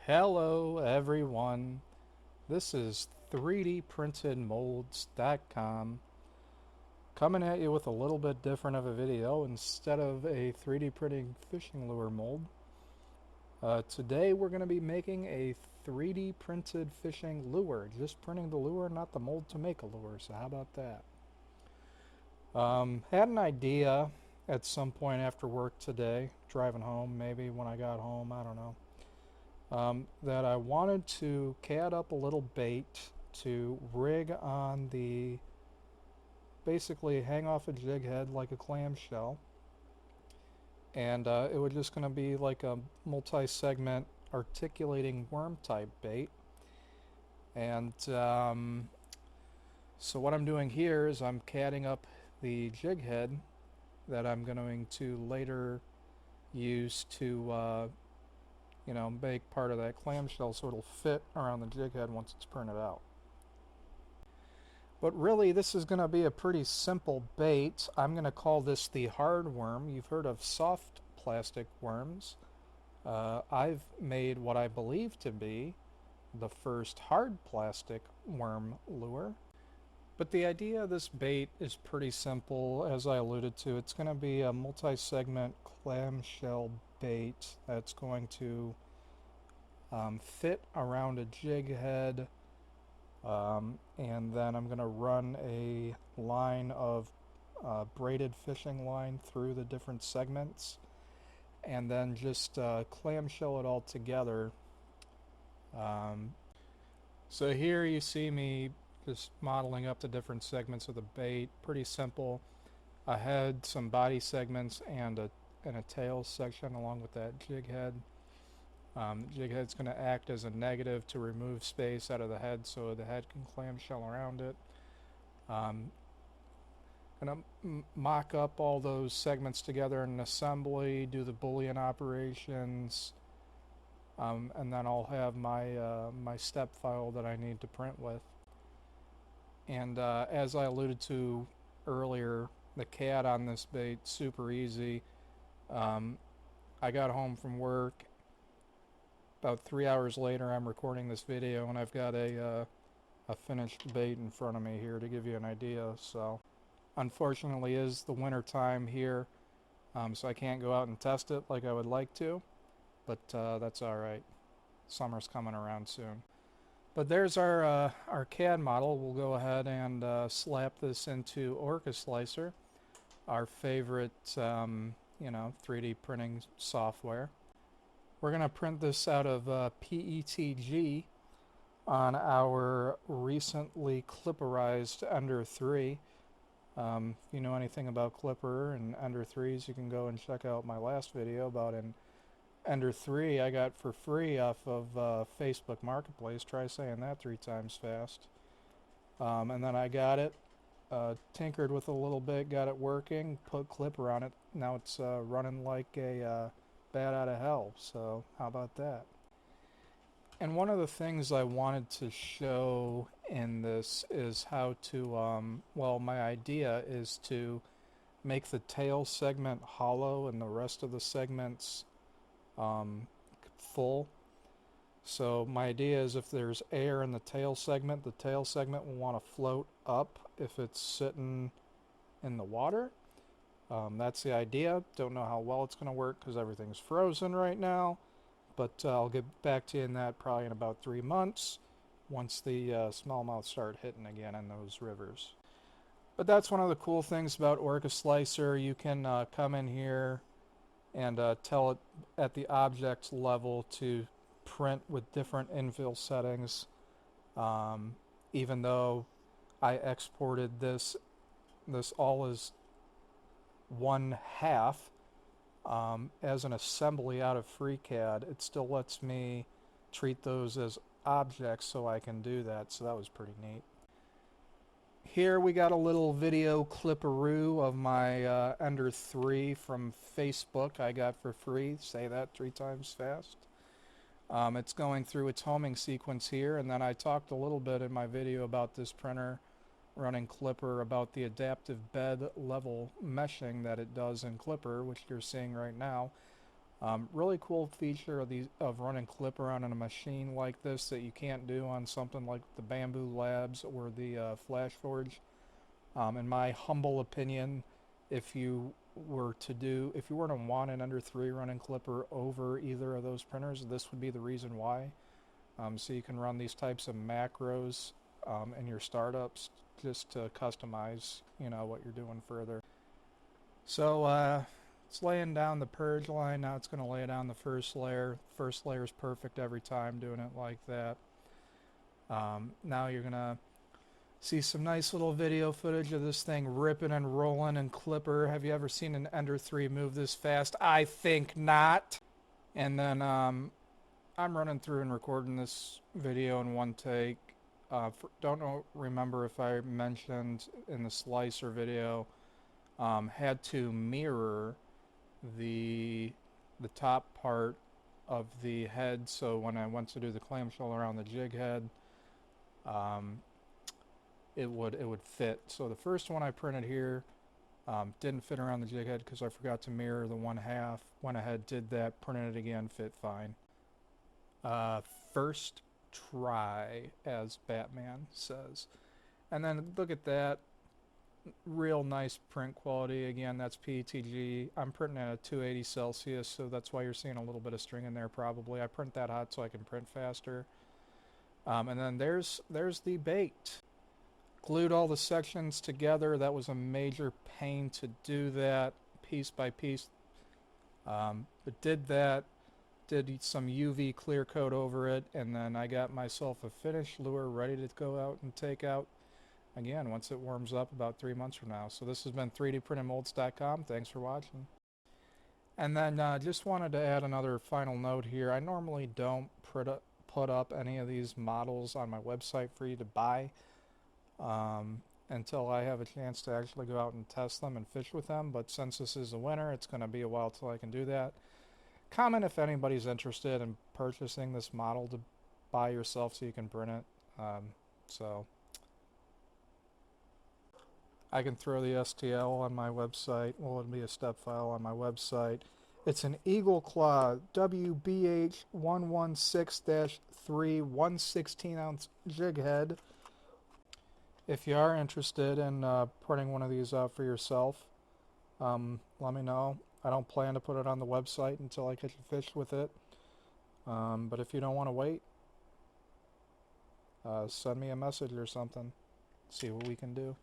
Hello everyone, this is 3dprintedmolds.com coming at you with a little bit different of a video. Instead of a 3D printing fishing lure mold, today we're going to be making a 3D printed fishing lure. Just printing the lure, not the mold to make a lure, so how about that? Had an idea at some point after work today, driving home, maybe when I got home, I don't know. That I wanted to CAD up a little bait to rig on the, basically hang off a jig head like a clamshell, and it was just going to be like a multi-segment articulating worm type bait. And so what I'm doing here is I'm CADing up the jig head that I'm going to later use to make part of that clamshell so it'll fit around the jig head once it's printed out. But really, this is going to be a pretty simple bait. I'm going to call this the hard worm. You've heard of soft plastic worms. I've made what I believe to be the first hard plastic worm lure. But the idea of this bait is pretty simple. As I alluded to, it's going to be a multi-segment clamshell bait that's going to fit around a jig head, and then I'm going to run a line of braided fishing line through the different segments, and then just clamshell it all together. So here you see me just modeling up the different segments of the bait. Pretty simple. A head, some body segments, and a tail section along with that jig head. Jig head's going to act as a negative to remove space out of the head so the head can clamshell around it. Going to mock up all those segments together in an assembly, do the Boolean operations, and then I'll have my my step file that I need to print with. And as I alluded to earlier, the CAD on this bait, super easy. I got home from work. About 3 hours later, I'm recording this video, and I've got a finished bait in front of me here to give you an idea. So, unfortunately, is the winter time here, so I can't go out and test it like I would like to, but that's all right. Summer's coming around soon. But there's our CAD model. We'll go ahead and slap this into Orca Slicer, our favorite 3D printing software. We're going to print this out of PETG on our recently clipperized Ender 3. If you know anything about Clipper and Ender 3s, you can go and check out my last video about an Ender 3 I got for free off of Facebook Marketplace. Try saying that 3 times fast. And then I got it, tinkered with a little bit, got it working, put Clipper on it. Now it's running like a bat out of hell, so how about that? And one of the things I wanted to show in this is how to, my idea is to make the tail segment hollow and the rest of the segments full. So my idea is if there's air in the tail segment will want to float up if it's sitting in the water. That's the idea. Don't know how well it's going to work because everything's frozen right now, but I'll get back to you in that probably in about 3 months once the smallmouth start hitting again in those rivers. But that's one of the cool things about Orca Slicer. You can come in here and tell it at the object level to print with different infill settings. Even though I exported this all is 1/2 as an assembly out of FreeCAD, it still lets me treat those as objects, so I can do that. So that was pretty neat. Here we got a little video clipperoo of my Ender 3 from Facebook I got for free. Say that 3 times fast. It's going through its homing sequence here, and then I talked a little bit in my video about this printer running Clipper about the adaptive bed level meshing that it does in Clipper, which you're seeing right now. Really cool feature of running Clipper on a machine like this that you can't do on something like the Bamboo Labs or the Flash Forge. In my humble opinion, if you were to want an under 3 running Clipper over either of those printers, this would be the reason why. So you can run these types of macros in your startups just to customize, what you're doing further. So it's laying down the purge line. Now it's going to lay down the first layer. First layer is perfect every time doing it like that. Now you're going to see some nice little video footage of this thing ripping and rolling in Clipper. Have you ever seen an Ender 3 move this fast? I think not. And then I'm running through and recording this video in one take. Remember if I mentioned in the slicer video, had to mirror the top part of the head, so when I went to do the clamshell around the jig head, it would fit. So the first one I printed here didn't fit around the jig head because I forgot to mirror the one half. Went ahead, did that, printed it again, fit fine. First try, as Batman says. And then look at that. Real nice print quality. Again, that's PETG. I'm printing at 280 Celsius, so that's why you're seeing a little bit of string in there probably. I print that hot so I can print faster. And then there's the bait. Glued all the sections together. That was a major pain to do that piece by piece. But did that. Did some UV clear coat over it, and then I got myself a finished lure ready to go out and take out again once it warms up about 3 months from now. So this has been 3dprintedmolds.com. Thanks for watching. And then just wanted to add another final note here. I normally don't put up any of these models on my website for you to buy until I have a chance to actually go out and test them and fish with them. But since this is the winter, it's going to be a while till I can do that. Comment if anybody's interested in purchasing this model to buy yourself so you can print it. So I can throw the STL on my website. Well, it'll be a step file on my website. It's an Eagle Claw WBH 116-3 1/16-ounce jig head. If you are interested in printing one of these out for yourself, let me know. I don't plan to put it on the website until I catch a fish with it. But if you don't want to wait, send me a message or something. See what we can do.